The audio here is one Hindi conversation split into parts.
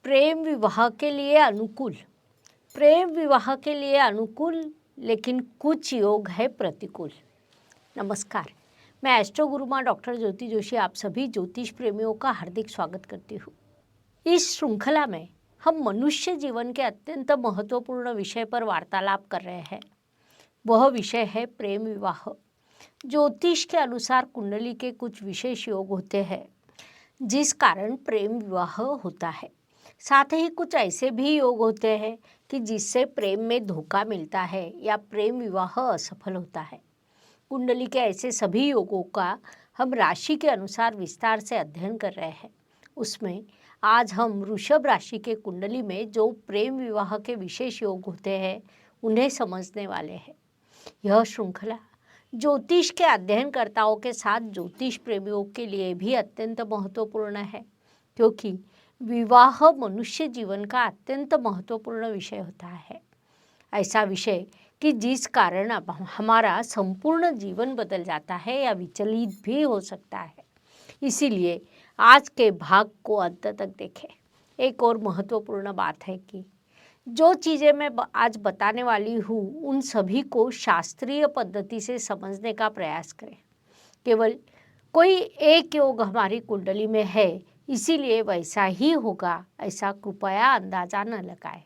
प्रेम विवाह के लिए अनुकूल। प्रेम विवाह के लिए अनुकूल, लेकिन कुछ योग है प्रतिकूल। नमस्कार, मैं एस्ट्रो गुरु माँ डॉक्टर ज्योति जोशी आप सभी ज्योतिष प्रेमियों का हार्दिक स्वागत करती हूँ। इस श्रृंखला में हम मनुष्य जीवन के अत्यंत महत्वपूर्ण विषय पर वार्तालाप कर रहे हैं। वह विषय है प्रेम विवाह। ज्योतिष के अनुसार कुंडली के कुछ विशेष योग होते हैं जिस कारण प्रेम विवाह होता है। साथ ही कुछ ऐसे भी योग होते हैं कि जिससे प्रेम में धोखा मिलता है या प्रेम विवाह असफल होता है। कुंडली के ऐसे सभी योगों का हम राशि के अनुसार विस्तार से अध्ययन कर रहे हैं। उसमें आज हम वृषभ राशि के कुंडली में जो प्रेम विवाह के विशेष योग होते हैं उन्हें समझने वाले हैं। यह श्रृंखला ज्योतिष के अध्ययनकर्ताओं के साथ ज्योतिष प्रेमियों के लिए भी अत्यंत महत्वपूर्ण है, क्योंकि विवाह मनुष्य जीवन का अत्यंत महत्वपूर्ण विषय होता है। ऐसा विषय कि जिस कारण अब हमारा संपूर्ण जीवन बदल जाता है या विचलित भी हो सकता है। इसीलिए आज के भाग को अंत तक देखें। एक और महत्वपूर्ण बात है कि जो चीज़ें मैं आज बताने वाली हूँ उन सभी को शास्त्रीय पद्धति से समझने का प्रयास करें। केवल कोई एक योग हमारी कुंडली में है इसीलिए वैसा ही होगा, ऐसा कृपया अंदाजा न लगाएं।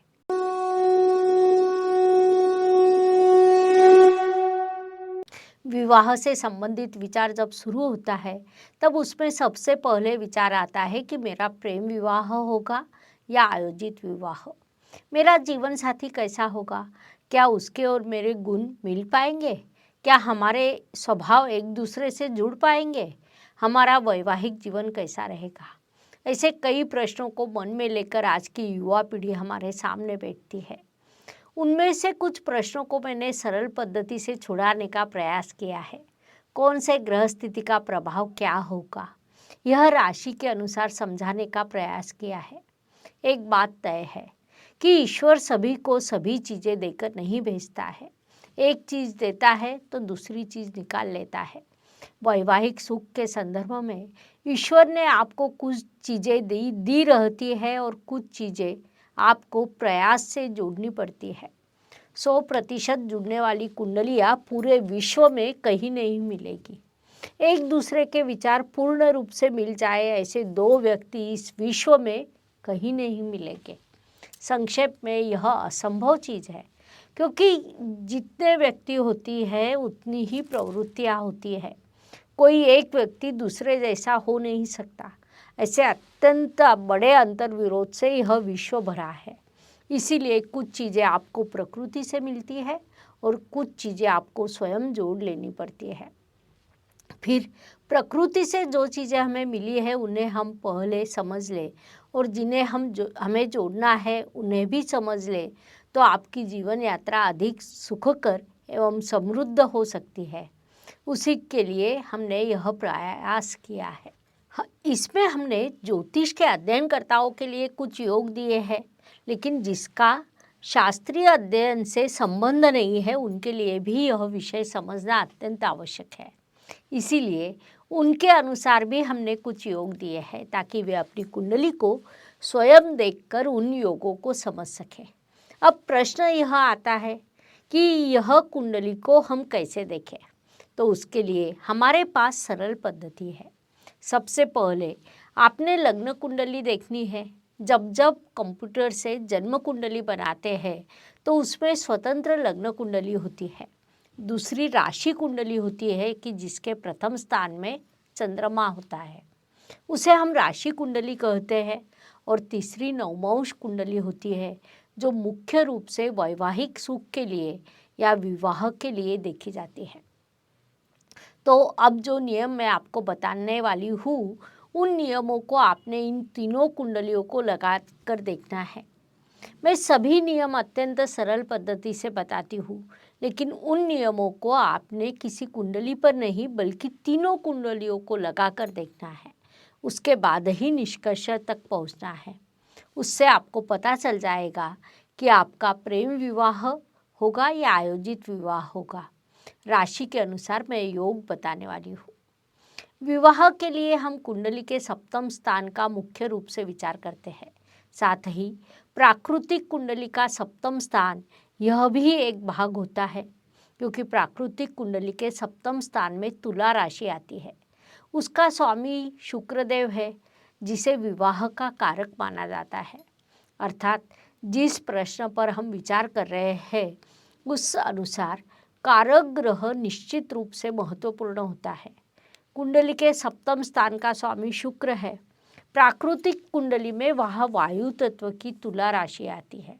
विवाह से संबंधित विचार जब शुरू होता है तब उसमें सबसे पहले विचार आता है कि मेरा प्रेम विवाह होगा या आयोजित विवाह। मेरा जीवन साथी कैसा होगा, क्या उसके और मेरे गुण मिल पाएंगे, क्या हमारे स्वभाव एक दूसरे से जुड़ पाएंगे, हमारा वैवाहिक जीवन कैसा रहेगा। ऐसे कई प्रश्नों को मन में लेकर आज की युवा पीढ़ी हमारे सामने बैठती है। उनमें से कुछ प्रश्नों को मैंने सरल पद्धति से छुड़ाने का प्रयास किया है। कौन से ग्रह स्थिति का प्रभाव क्या होगा, यह राशि के अनुसार समझाने का प्रयास किया है। एक बात तय है कि ईश्वर सभी को सभी चीज़ें देकर नहीं भेजता है। एक चीज़ देता है तो दूसरी चीज़ निकाल लेता है। वैवाहिक सुख के संदर्भ में ईश्वर ने आपको कुछ चीज़ें दी रहती है और कुछ चीज़ें आपको प्रयास से जोड़नी पड़ती है। 100% जुड़ने वाली कुंडलियाँ पूरे विश्व में कहीं नहीं मिलेगी। एक दूसरे के विचार पूर्ण रूप से मिल जाए ऐसे दो व्यक्ति इस विश्व में कहीं नहीं मिलेंगे। संक्षेप में यह असंभव चीज़ है, क्योंकि जितने व्यक्ति होती है उतनी ही प्रवृत्तियाँ होती है। कोई एक व्यक्ति दूसरे जैसा हो नहीं सकता। ऐसे अत्यंत बड़े अंतर विरोध से यह विश्व भरा है। इसीलिए कुछ चीज़ें आपको प्रकृति से मिलती है और कुछ चीज़ें आपको स्वयं जोड़ लेनी पड़ती है। फिर प्रकृति से जो चीज़ें हमें मिली है उन्हें हम पहले समझ लें और जिन्हें हमें जोड़ना है उन्हें भी समझ लें, तो आपकी जीवन यात्रा अधिक सुखकर एवं समृद्ध हो सकती है। उसी के लिए हमने यह प्रयास किया है। इसमें हमने ज्योतिष के अध्ययनकर्ताओं के लिए कुछ योग दिए हैं, लेकिन जिसका शास्त्रीय अध्ययन से संबंध नहीं है उनके लिए भी यह विषय समझना अत्यंत आवश्यक है। इसीलिए उनके अनुसार भी हमने कुछ योग दिए हैं ताकि वे अपनी कुंडली को स्वयं देखकर उन योगों को समझ सकें। अब प्रश्न यह आता है कि यह कुंडली को हम कैसे देखें, तो उसके लिए हमारे पास सरल पद्धति है। सबसे पहले आपने लग्न कुंडली देखनी है। जब जब कंप्यूटर से जन्म कुंडली बनाते हैं तो उसमें स्वतंत्र लग्न कुंडली होती है। दूसरी राशि कुंडली होती है कि जिसके प्रथम स्थान में चंद्रमा होता है, उसे हम राशि कुंडली कहते हैं। और तीसरी नवमांश कुंडली होती है जो मुख्य रूप से वैवाहिक सुख के लिए या विवाह के लिए देखी जाती है। तो अब जो नियम मैं आपको बताने वाली हूँ उन नियमों को आपने इन तीनों कुंडलियों को लगा कर देखना है। मैं सभी नियम अत्यंत सरल पद्धति से बताती हूँ, लेकिन उन नियमों को आपने किसी कुंडली पर नहीं बल्कि तीनों कुंडलियों को लगाकर देखना है। उसके बाद ही निष्कर्ष तक पहुँचना है। उससे आपको पता चल जाएगा कि आपका प्रेम विवाह होगा या आयोजित विवाह होगा। राशि के अनुसार मैं योग बताने वाली हूँ। विवाह के लिए हम कुंडली के सप्तम स्थान का मुख्य रूप से विचार करते हैं। साथ ही प्राकृतिक कुंडली का सप्तम स्थान यह भी एक भाग होता है, क्योंकि प्राकृतिक कुंडली के सप्तम स्थान में तुला राशि आती है। उसका स्वामी शुक्रदेव है, जिसे विवाह का कारक माना जाता है। अर्थात जिस प्रश्न पर हम विचार कर रहे हैं उस अनुसार कारक ग्रह निश्चित रूप से महत्वपूर्ण होता है। कुंडली के सप्तम स्थान का स्वामी शुक्र है। प्राकृतिक कुंडली में वह वायु तत्व की तुला राशि आती है।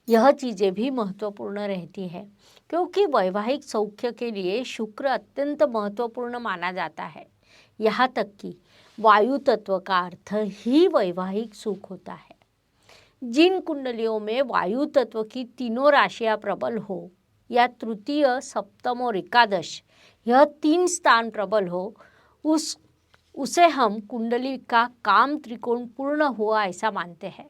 यह चीज़ें भी महत्वपूर्ण रहती है, क्योंकि वैवाहिक सौख्य के लिए शुक्र अत्यंत महत्वपूर्ण माना जाता है। यहाँ तक कि वायु तत्व का अर्थ ही वैवाहिक सुख होता है। जिन कुंडलियों में वायु तत्व की तीनों राशियां प्रबल हो या तृतीय, सप्तम और एकादश यह 3 स्थान प्रबल हो, उसे हम कुंडली का काम त्रिकोण पूर्ण हुआ ऐसा मानते हैं।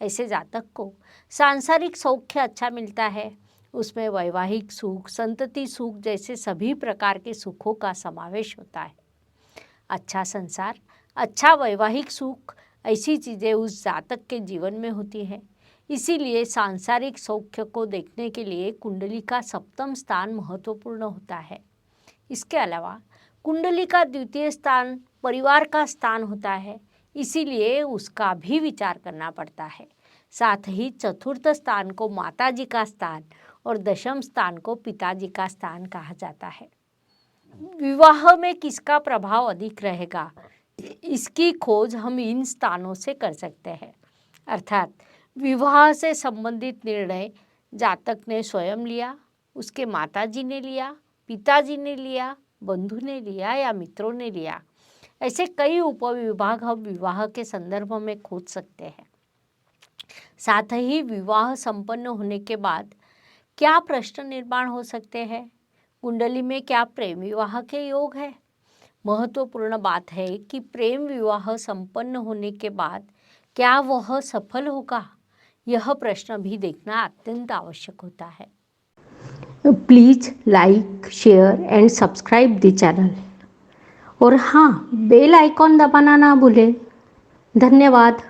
ऐसे जातक को सांसारिक सौख्य अच्छा मिलता है। उसमें वैवाहिक सुख, संतति सुख जैसे सभी प्रकार के सुखों का समावेश होता है। अच्छा संसार, अच्छा वैवाहिक सुख ऐसी चीज़ें उस जातक के जीवन में होती है। इसीलिए सांसारिक सौख्य को देखने के लिए कुंडली का सप्तम स्थान महत्वपूर्ण होता है। इसके अलावा कुंडली का द्वितीय स्थान परिवार का स्थान होता है, इसीलिए उसका भी विचार करना पड़ता है। साथ ही चतुर्थ स्थान को माताजी का स्थान और दशम स्थान को पिताजी का स्थान कहा जाता है। विवाह में किसका प्रभाव अधिक रहेगा, इसकी खोज हम इन स्थानों से कर सकते हैं। अर्थात विवाह से संबंधित निर्णय जातक ने स्वयं लिया, उसके माताजी ने लिया, पिताजी ने लिया, बंधु ने लिया या मित्रों ने लिया। ऐसे कई उपविभाग हम विवाह के संदर्भ में खोज सकते हैं। साथ ही विवाह संपन्न होने के बाद क्या प्रश्न निर्माण हो सकते हैं, कुंडली में क्या प्रेम विवाह के योग है। महत्वपूर्ण बात है कि प्रेम विवाह संपन्न होने के बाद क्या वह सफल होगा, यह प्रश्न भी देखना अत्यंत आवश्यक होता है। Please like, share and subscribe the channel और हाँ, बेल आइकॉन दबाना ना भूलें। धन्यवाद।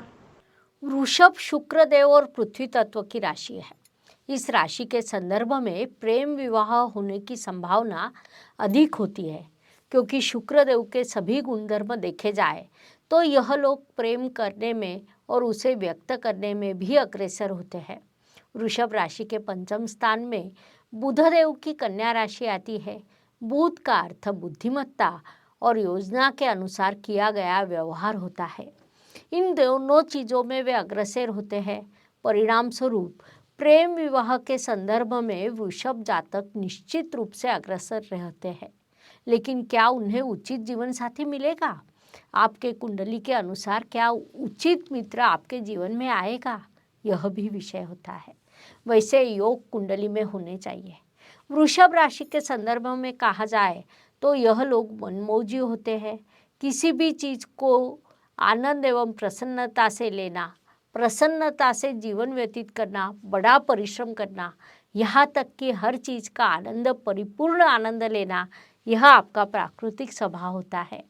वृषभ शुक्रदेव और पृथ्वी तत्व की राशि है। इस राशि के संदर्भ में प्रेम विवाह होने की संभावना अधिक होती है, क्योंकि शुक्रदेव के सभी गुणधर्म देखे जाए तो यह लोग प्रेम करने में और उसे व्यक्त करने में भी अग्रसर होते हैं। वृषभ राशि के पंचम स्थान में बुधदेव की कन्या राशि आती है। बुध का अर्थ बुद्धिमत्ता और योजना के अनुसार किया गया व्यवहार होता है। इन दोनों चीज़ों में वे अग्रसर होते हैं। परिणाम स्वरूप प्रेम विवाह के संदर्भ में वृषभ जातक निश्चित रूप से अग्रसर रहते हैं। लेकिन क्या उन्हें उचित जीवन साथी मिलेगा? आपके कुंडली के अनुसार क्या उचित मित्र आपके जीवन में आएगा, यह भी विषय होता है। वैसे योग कुंडली में होने चाहिए। वृषभ राशि के संदर्भ में कहा जाए तो यह लोग मनमौजी होते हैं। किसी भी चीज़ को आनंद एवं प्रसन्नता से लेना, प्रसन्नता से जीवन व्यतीत करना, बड़ा परिश्रम करना, यहाँ तक कि हर चीज़ का आनंद, परिपूर्ण आनंद लेना, यह आपका प्राकृतिक स्वभाव होता है,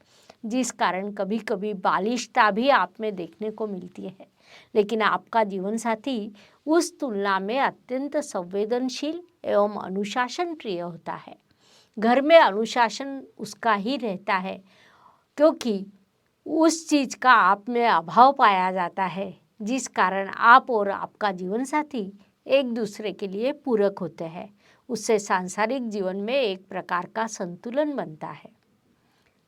जिस कारण कभी कभी बालिशता भी आप में देखने को मिलती है। लेकिन आपका जीवन साथी उस तुलना में अत्यंत संवेदनशील एवं अनुशासन प्रिय होता है। घर में अनुशासन उसका ही रहता है, क्योंकि उस चीज़ का आप में अभाव पाया जाता है, जिस कारण आप और आपका जीवन साथी एक दूसरे के लिए पूरक होते हैं। उससे सांसारिक जीवन में एक प्रकार का संतुलन बनता है।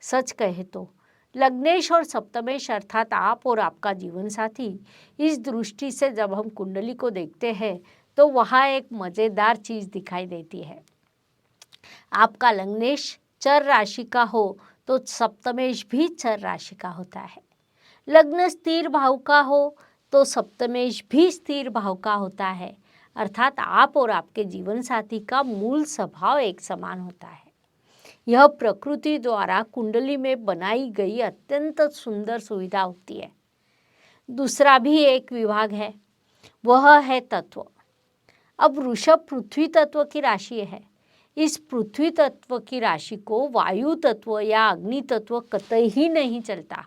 सच कहे तो लग्नेश और सप्तमेश अर्थात आप और आपका जीवन साथी, इस दृष्टि से जब हम कुंडली को देखते हैं तो वहाँ एक मज़ेदार चीज़ दिखाई देती है। आपका लग्नेश चर राशि का हो तो सप्तमेश भी चर राशि का होता है। लग्न स्थिर भाव का हो तो सप्तमेश भी स्थिर भाव का होता है। अर्थात आप और आपके जीवन साथी का मूल स्वभाव एक समान होता है। यह प्रकृति द्वारा कुंडली में बनाई गई अत्यंत सुंदर सुविधा होती है। दूसरा भी एक विभाग है, वह है तत्व। अब वृषभ पृथ्वी तत्व की राशि है। इस पृथ्वी तत्व की राशि को वायु तत्व या अग्नि तत्व कतई ही नहीं चलता।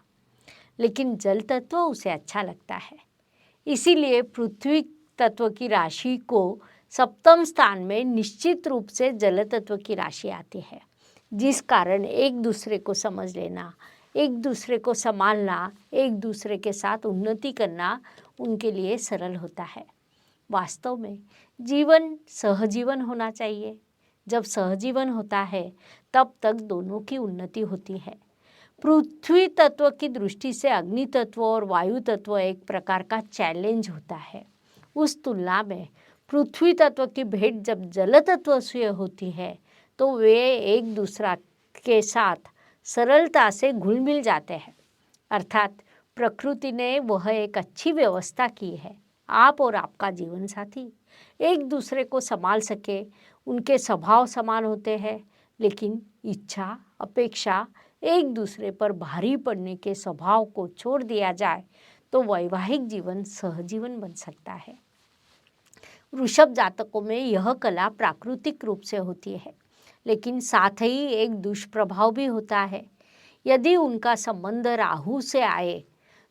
लेकिन जल तत्व उसे अच्छा लगता है। इसीलिए पृथ्वी तत्व की राशि को सप्तम स्थान में निश्चित रूप से जल तत्व की राशि आती है, जिस कारण एक दूसरे को समझ लेना, एक दूसरे को संभालना, एक दूसरे के साथ उन्नति करना उनके लिए सरल होता है। वास्तव में जीवन सहजीवन होना चाहिए। जब सहजीवन होता है तब तक दोनों की उन्नति होती है। पृथ्वी तत्व की दृष्टि से अग्नि तत्व और वायु तत्व एक प्रकार का चैलेंज होता है। उस तुलना में पृथ्वी तत्व की भेंट जब जल तत्व से होती है तो वे एक दूसरा के साथ सरलता से घुल मिल जाते हैं। अर्थात प्रकृति ने वह एक अच्छी व्यवस्था की है। आप और आपका जीवन साथी एक दूसरे को संभाल सके, उनके स्वभाव समान होते हैं, लेकिन इच्छा अपेक्षा एक दूसरे पर भारी पड़ने के स्वभाव को छोड़ दिया जाए तो वैवाहिक जीवन सहजीवन बन सकता है। वृषभ जातकों में यह कला प्राकृतिक रूप से होती है, लेकिन साथ ही एक दुष्प्रभाव भी होता है। यदि उनका संबंध राहु से आए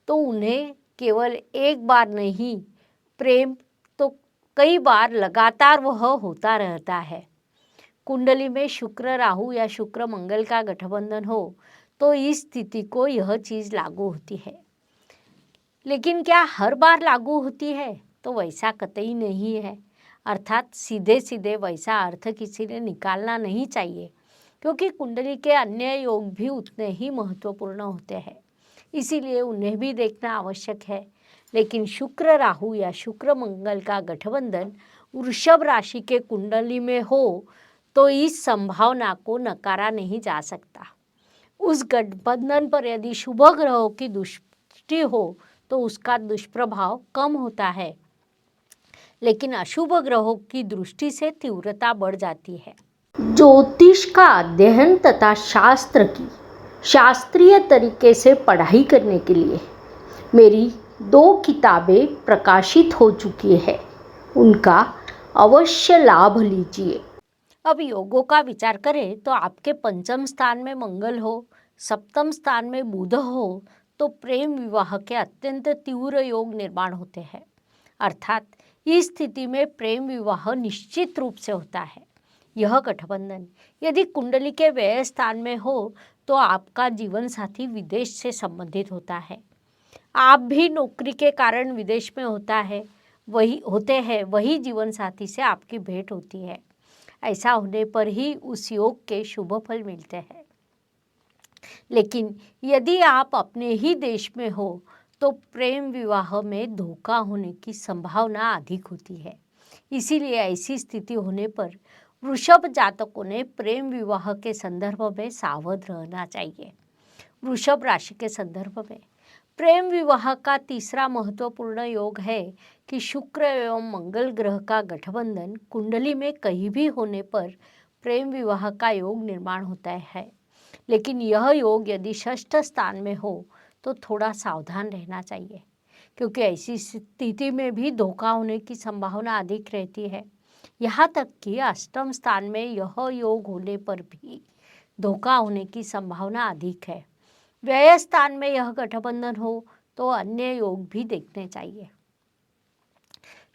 तो उन्हें केवल एक बार नहीं, प्रेम तो कई बार लगातार वह होता रहता है। कुंडली में शुक्र राहु या शुक्र मंगल का गठबंधन हो तो इस स्थिति को यह चीज़ लागू होती है। लेकिन क्या हर बार लागू होती है? तो वैसा कतई नहीं है। अर्थात सीधे सीधे वैसा अर्थ किसी ने निकालना नहीं चाहिए, क्योंकि कुंडली के अन्य योग भी उतने ही महत्वपूर्ण होते हैं, इसीलिए उन्हें भी देखना आवश्यक है। लेकिन शुक्र राहु या शुक्र मंगल का गठबंधन वृषभ राशि के कुंडली में हो तो इस संभावना को नकारा नहीं जा सकता। उस गठबंधन पर यदि शुभ ग्रहों की दृष्टि हो तो उसका दुष्प्रभाव कम होता है, लेकिन अशुभ ग्रहों की दृष्टि से तीव्रता बढ़ जाती है। ज्योतिष का अध्ययन तथा शास्त्र की शास्त्रीय तरीके से पढ़ाई करने के लिए मेरी 2 किताबें प्रकाशित हो चुकी है, उनका अवश्य लाभ लीजिए। अब योगों का विचार करें तो आपके पंचम स्थान में मंगल हो, सप्तम स्थान में बुध हो तो प्रेम विवाह के अत्यंत तीव्र योग निर्माण होते हैं। अर्थात इस स्थिति में प्रेम विवाह निश्चित रूप से होता है। यह गठबंधन यदि कुंडली के व्यय स्थान में हो तो आपका जीवन साथी विदेश से संबंधित होता है। आप भी नौकरी के कारण विदेश में होते हैं, वही जीवन साथी से आपकी भेंट होती है। ऐसा होने पर ही उस योग के शुभ फल मिलते हैं। लेकिन यदि आप अपने ही देश में हो तो प्रेम विवाह में धोखा होने की संभावना अधिक होती है। इसीलिए ऐसी स्थिति होने पर वृषभ जातकों ने प्रेम विवाह के संदर्भ में सावध रहना चाहिए। वृषभ राशि के संदर्भ में प्रेम विवाह का तीसरा महत्वपूर्ण योग है कि शुक्र एवं मंगल ग्रह का गठबंधन कुंडली में कहीं भी होने पर प्रेम विवाह का योग निर्माण होता है। लेकिन यह योग यदि षष्ठ स्थान में हो तो थोड़ा सावधान रहना चाहिए, क्योंकि ऐसी स्थिति में भी धोखा होने की संभावना अधिक रहती है। यहाँ तक कि अष्टम स्थान में यह योग होने पर भी धोखा होने की संभावना अधिक है। व्यय स्थान में यह गठबंधन हो तो अन्य योग भी देखने चाहिए।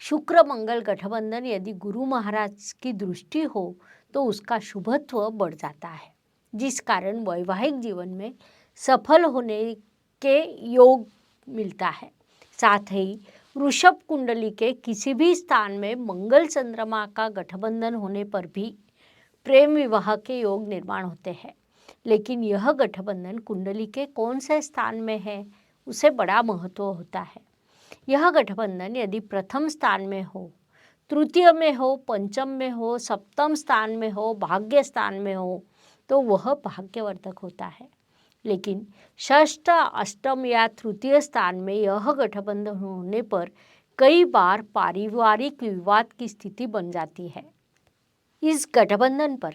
शुक्र मंगल गठबंधन यदि गुरु महाराज की दृष्टि हो तो उसका शुभत्व बढ़ जाता है, जिस कारण वैवाहिक जीवन में सफल होने के योग मिलता है। साथ ही वृषभ कुंडली के किसी भी स्थान में मंगल चंद्रमा का गठबंधन होने पर भी प्रेम विवाह के योग निर्माण होते हैं। लेकिन यह गठबंधन कुंडली के कौन से स्थान में है उसे बड़ा महत्व होता है। यह गठबंधन यदि प्रथम स्थान में हो, तृतीय में हो, पंचम में हो, सप्तम स्थान में हो, भाग्य स्थान में हो तो वह भाग्यवर्धक होता है। लेकिन षष्ठ, अष्टम या तृतीय स्थान में यह गठबंधन होने पर कई बार पारिवारिक विवाद की स्थिति बन जाती है। इस गठबंधन पर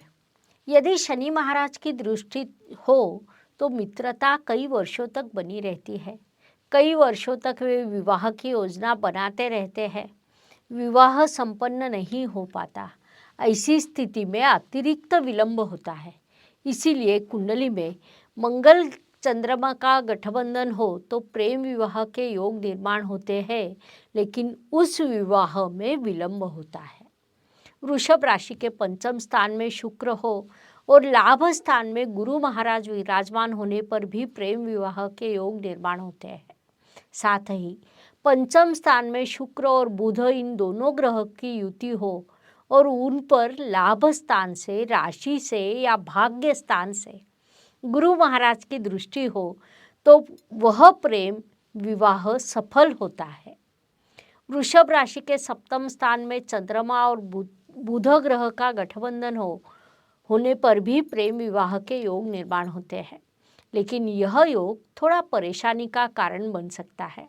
यदि शनि महाराज की दृष्टि हो तो मित्रता कई वर्षों तक बनी रहती है। कई वर्षों तक वे विवाह की योजना बनाते रहते हैं, विवाह संपन्न नहीं हो पाता। ऐसी स्थिति में अतिरिक्त विलंब होता है। इसीलिए कुंडली में मंगल चंद्रमा का गठबंधन हो तो प्रेम विवाह के योग निर्माण होते हैं, लेकिन उस विवाह में विलंब होता है। वृषभ राशि के पंचम स्थान में शुक्र हो और लाभ स्थान में गुरु महाराज विराजमान होने पर भी प्रेम विवाह के योग निर्माण होते हैं। साथ ही पंचम स्थान में शुक्र और बुध इन दोनों ग्रह की युति हो और उन पर लाभ स्थान से, राशि से या भाग्य स्थान से गुरु महाराज की दृष्टि हो तो वह प्रेम विवाह सफल होता है। वृषभ राशि के सप्तम स्थान में चंद्रमा और बुध ग्रह का गठबंधन होने पर भी प्रेम विवाह के योग निर्माण होते हैं, लेकिन यह योग थोड़ा परेशानी का कारण बन सकता है।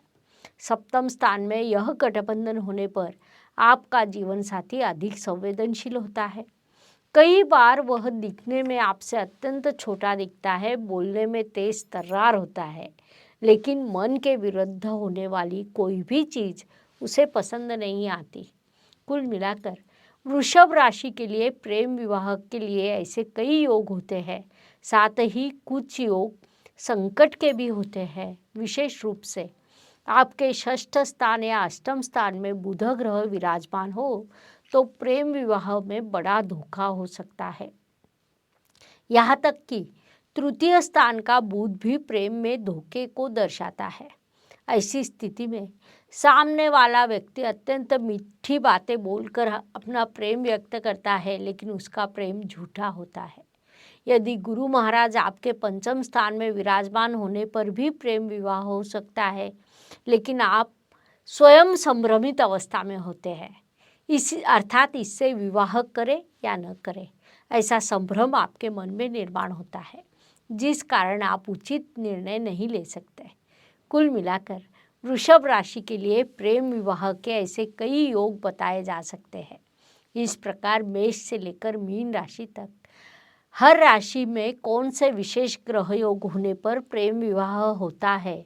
सप्तम स्थान में यह गठबंधन होने पर आपका जीवन साथी अधिक संवेदनशील होता है। कई बार वह दिखने में आपसे अत्यंत छोटा दिखता है, बोलने में तेज तर्रार होता है, लेकिन मन के विरुद्ध होने वाली कोई भी चीज़ उसे पसंद नहीं आती। कुल मिलाकर वृषभ राशि के लिए प्रेम विवाह के लिए ऐसे कई योग होते हैं, साथ ही कुछ योग संकट के भी होते हैं। विशेष रूप से आपके षष्ठ स्थान या अष्टम स्थान में बुध ग्रह विराजमान हो तो प्रेम विवाह में बड़ा धोखा हो सकता है। यहाँ तक कि तृतीय स्थान का बुध भी प्रेम में धोखे को दर्शाता है। ऐसी स्थिति में सामने वाला व्यक्ति अत्यंत मीठी बातें बोलकर अपना प्रेम व्यक्त करता है, लेकिन उसका प्रेम झूठा होता है। यदि गुरु महाराज आपके पंचम स्थान में विराजमान होने पर भी प्रेम विवाह हो सकता है, लेकिन आप स्वयं संभ्रमित अवस्था में होते हैं। अर्थात इससे विवाह करें या न करें, ऐसा संभ्रम आपके मन में निर्माण होता है, जिस कारण आप उचित निर्णय नहीं ले सकते। कुल मिलाकर वृषभ राशि के लिए प्रेम विवाह के ऐसे कई योग बताए जा सकते हैं। इस प्रकार मेष से लेकर मीन राशि तक हर राशि में कौन से विशेष ग्रह योग होने पर प्रेम विवाह होता है,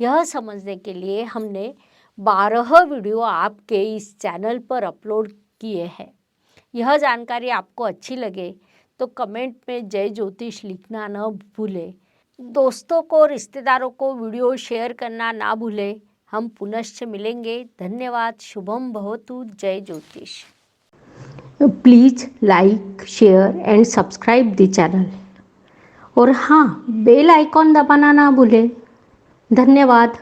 यह समझने के लिए हमने 12 वीडियो आपके इस चैनल पर अपलोड किए हैं। यह जानकारी आपको अच्छी लगे तो कमेंट में जय ज्योतिष लिखना न भूलें। दोस्तों को, रिश्तेदारों को वीडियो शेयर करना ना भूलें। हम पुनश्च मिलेंगे। धन्यवाद। शुभम भवतु। जय ज्योतिष। Please like, share and subscribe the channel और हाँ, बेल आइकॉन दबाना ना भूलें। धन्यवाद।